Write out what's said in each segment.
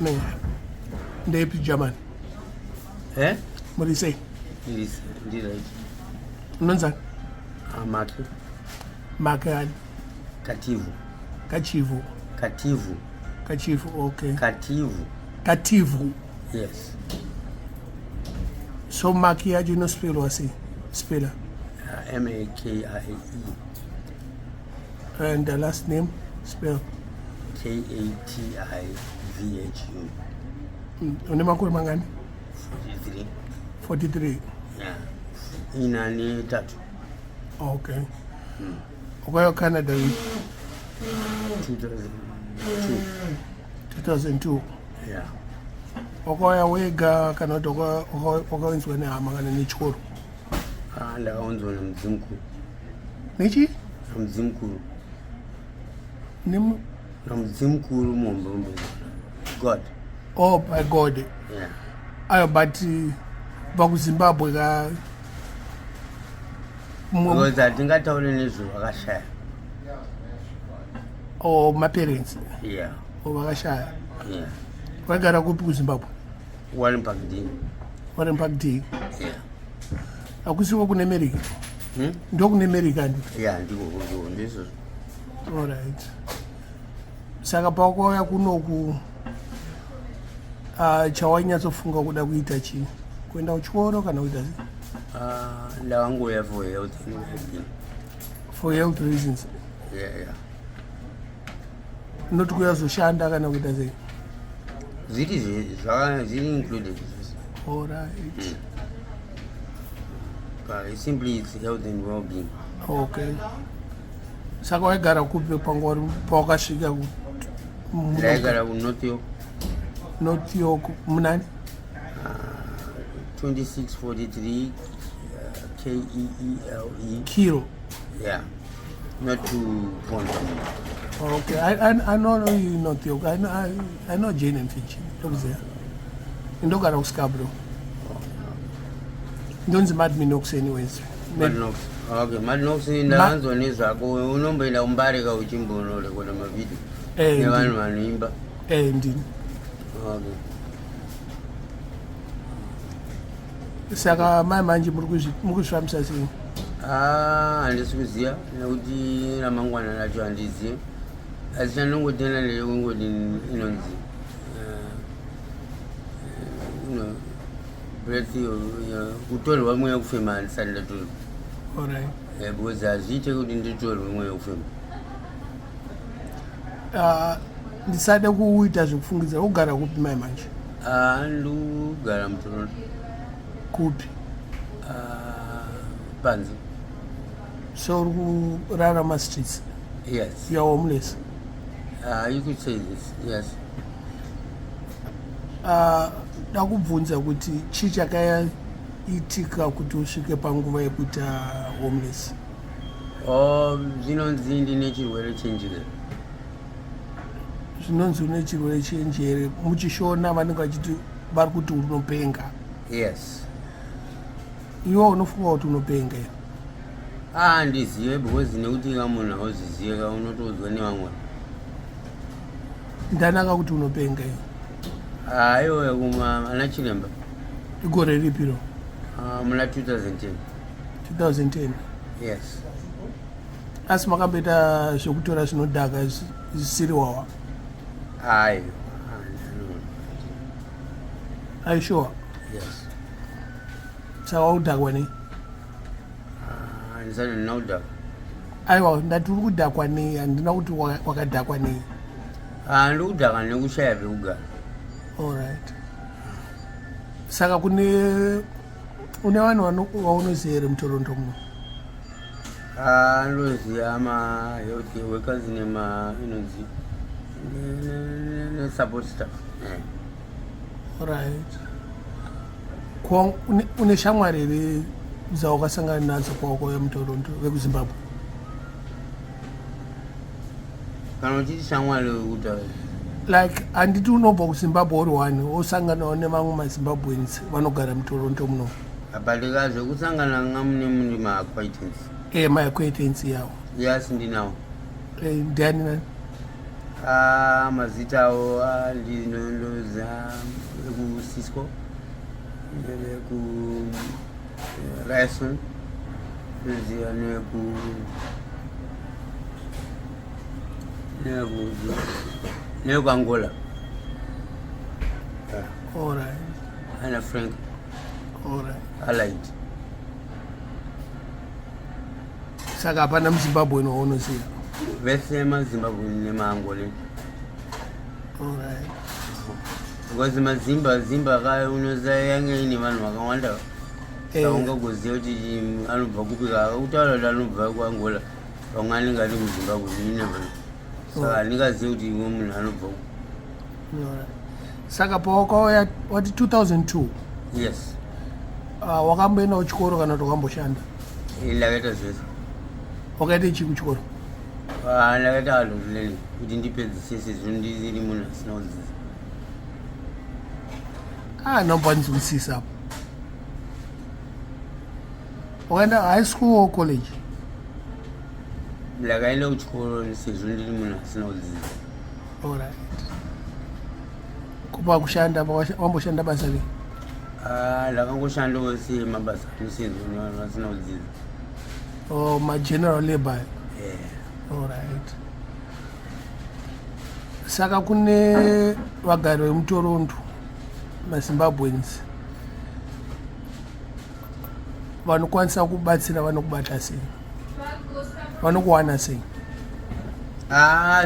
Nee. Ndephi German. Eh? What do you say? Yes, right. Unonzani? Maki. Makani. Kativu. Kachivu. Kativu. Kachivu, okay. Kativu. Kativu. Yes. So Maki yacho inospelwa sei? Spela. Makie. And the last name? Spell. Kativhu. Une makore mangani? 43. 43. Yeah. Inani tatu. Okay. Ukayo Canada with 2002. Yeah. Ukayo wega kana ukawenziwa nehama kana nechikoro? Ndakaunzwa namuzimukuru. Nechi? Namuzimukuru. Name? Namuzimukuru muMbombe. God. Oh, by God. Yeah. Ayo, but bakuZimbabwe ka because atingatauri nezvevakashaya. Oh, my parents. Yeah. Oh, vakashaya. Yeah. Vagara kupi kuZimbabwe? Warren Parkdale. Warren Parkdale. Yeah. Akusiwo kune America? Ndo kune America ndi? Yeah, ndiko ndizvo. All right. Saka pakauya kunoku chawanyatsofunga kuda kuita chi? Kuenda kuchikoro kana kuita sei? Ndakangoya for health and well-being. For health reasons. Yeah. Not kuyazoshanda kana kuita sei? Zviri included. All right. Simply it's health and well-being. Okay. Saka waigara kupi pawakasvika Ndaigara kuNorth York. North York munani? 2643 KEELE. Kilo. Yeah. Not too Ponta. Okay. I know you North York. I know Jane and Fitch. Look there. Indogara kuScarborough. Ndonzi Madminox anyways. Madnox. Okay, Madnox ndakanzwa nezvako. Unomboenda kuMbarika uchimbonorekona mavideo nevanhu vanoimba. Ndini. Okay. Saka mai manje muri kuzvifambisa sei? Handisi kuziva nekuti ramangwana racho handizivi, asi chandongotenda ndechekungoti inonzi breath kutorwa mweya wekufema handisati ndatorwa. Alright. Because hazviite kuti nditorwe mweya wekufema. Ndisade kuita zvekufungidza. Ugara kupi mai manje? Ndogara muToronto. Kupi? Panzi. So uri kurarama streets? Yes. You are homeless? You could say this, yes. Ndakubvunza kuti chii chakaitika kuti usvike panguva yekuita homeless? Zvinonzi ndine chirwere chenjere. Zvinonzi une chirwere chenjere. Muchishona vanenge vachiti vari kuti unopenga. Yes. Iwe unofunga kuti unopenga here? Handizive because nekuti munhu hauzvizive unotodzwa nevamwe. Ndanaka kuti unopenga here. Aiwa ana chiremba. Igore ripiro? Muna 2010. 2010? Yes. Asi makamboita zvekutora zvinodhaka zvisiri wawa? Aiwa. Are you sure? Yes. Saka waudhakwa nei? Handisati ndina kudhakwa. Aiwa, ndati uri kudhakwa nei, handina kuti wakadhakwa nei. Ndiri kudhakwa nekushaya pekugara. Alright. Saka une vanhu vaunoziva here muToronto muno? Ndinoziva ma-health workers inonzi ne-support staff. Alright. Une shamwari here dzawakasangana nadzo kwawakauya muToronto vekuZimbabwe? Kana uchiti shamwari wekutaura like handiti unobva kuZimbabwe uri one wosanganawo nevamwe maZimbabweans vanogara muToronto muno? Abalika zvekusangana ngamune mune ma-acquaintance. My acquaintance yawo. Yes, ndinawo. Ndiani nani? mazita awo ndinondoza ku-Cisco neku-Ryerson ziya neku-Angola. All right. Ana Frank. All right. Allied. Saka hapana mZimbabwe unoziya? Vese maZimbabwe nemaAngola. All right. Because mazimba kaya unoza yange ine vanhu vakawanda. Saungakuziva kuti anobva kupi kutaura kuti anobva kuAngola. Vamwe anenge ari muZimbabwe never. Saka handingazivi kuti imwe munhu anobva. Saka pawakauya wati 2002? Yes. Wakamboendawo chikoro kana kuti wakamboshanda? Ndakaita zvese. Wakaita chii kuchikoro? Ndakaita adult learning kuti ndipedzisise zvinhu ndiri munhu asina kudzidzisa. Ndinokwanisa hapo. Wakaenda high school or college? Ndakaenda kuchikoro sezvo ndiri munhu asina kudzidzisa. All right. Kupa kushanda wamboshanda basa ripi? Ndakangoshandawo semabasa anosenzwa nevanhu vasina kudzidzisa. Ma-general labor? Yeah. All right. Saka kune vagari vemuToronto, maZimbabweans, vanokwanisa kubatsira vanokubata sei? Vanokuwana sei?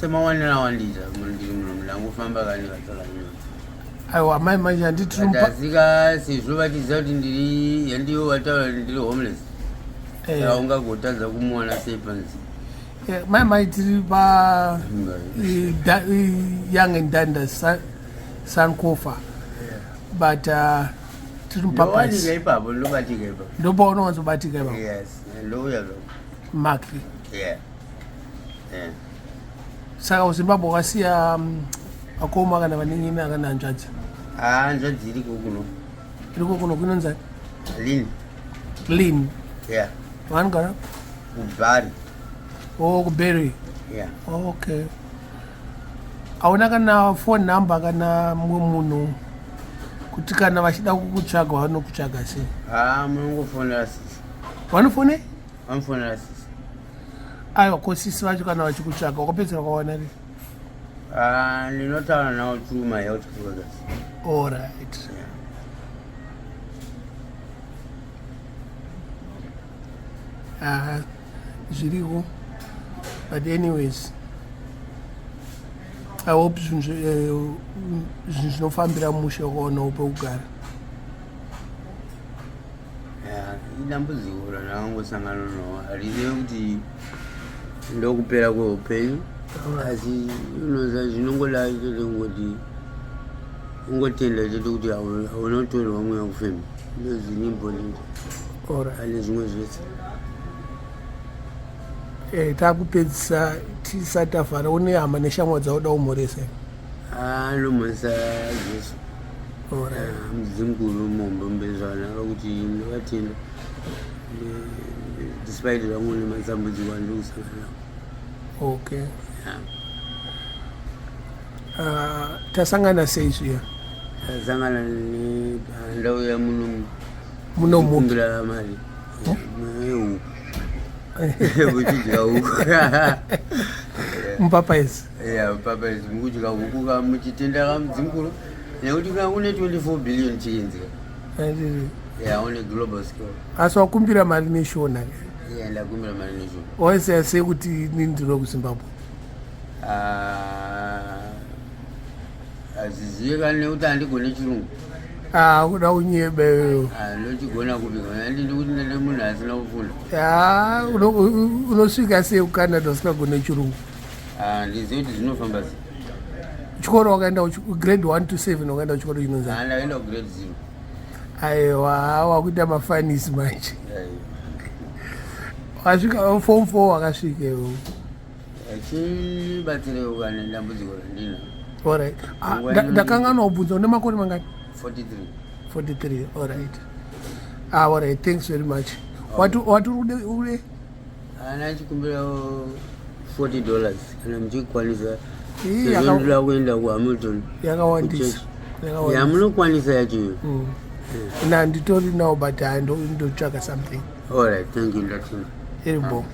Semawanira wandiita ndiri munhu ndangofamba kani katsala nyoni. Aiwa mai manje handiti ndasika sezvo vachiziva kuti ndiri yandiwo vataura kuti ndiri homeless. Saka ungagotadza kumuwana sei panzi. Mai tiri Young and Dundas Sankofa, but tiri mupapasi. Ipapo ndobatika ipapo. Ndopaunowanzobatika ipapo? Yes, ndouya zvo. Maki. Yeah. Saka kuZimbabwe wakasiya akoma kana vaningina kana hanzvadzi? Hanzvadzi iriko kuno. Iriko kuno kunonzi Lynn? Yeah. Vanogara? kuBhari. kuBerry? Yeah. Okay. Hauna kana phone number kana mumwe munhu kuti kana vachida kukutsvaga vanokutsvaga sei? Munongofonera sisi. Vanofone? Vanofonera sisi. Aiwa, ko sisi vacho kana vachikutsvaga wakapedzera kwawana ri? Ndinotaura navo through my health brothers. All right. Zviriko. But anyways, I hope zvinhu zvinofambira mushe wakaona upekugara. Idambudziko randakangosangana naro harive kuti ndokupera kweupenyu, asi unoza zvinongoda chete kungoti ungotenda chete kuti hauna kutorerwa mweya kufema. Ndozvine important. Ane zvimwe zvese. Takupedzisa tisati tavhara, une hama neshamwa dzauda kumhoresa? Anomhoresa Jesu. Mudzimukuru muhombe zvakanaka kuti ndakatenda despite vamwe nematambudziko andiri kusangana nawo. Okay. Tasangana sei zviya? Tasangana ndauya muno kukumbira mari yehuku. Muchidya huku. Mupapaizi? Mupapaizi mukudya huku muchitenda kamudzimukuru nekuti une 24 billion chickens. On global scale. Asi wakumbira mari neshona? Ndakumbira mari neshona. Waiziva sei kuti inini ndiri kuZimbabwe? Hazvizivikanwi nekuti handigone chirungu. Kuda unyebe. Ndochigona kupika, handidi kuti ndine munhu asina kufunda. Unosvika sei kuCanada usingagone chirungu? Ndizivi kuti zvinofamba sei. Chikoro wakaenda grade 1 to 7 wakaenda kuchikoro chinonzi? Ndakaenda kugrade 0. Aiwa, wakuita mafanisi manje. Wasvika form 4 wakasvikewo? Chibatsirewo kana dambudziko randina. All right. Ndakangana kubvunza une makore mangani? 43. All right. All right, thanks very much. What ude? Ndachikumbirawo $40 kana muchikwanisa sezondula kuenda ku Hamilton yakawandisa yamunokwanisa yacho. na nditori nawo but ndotsvaka something All right, thank you, Latin. iribo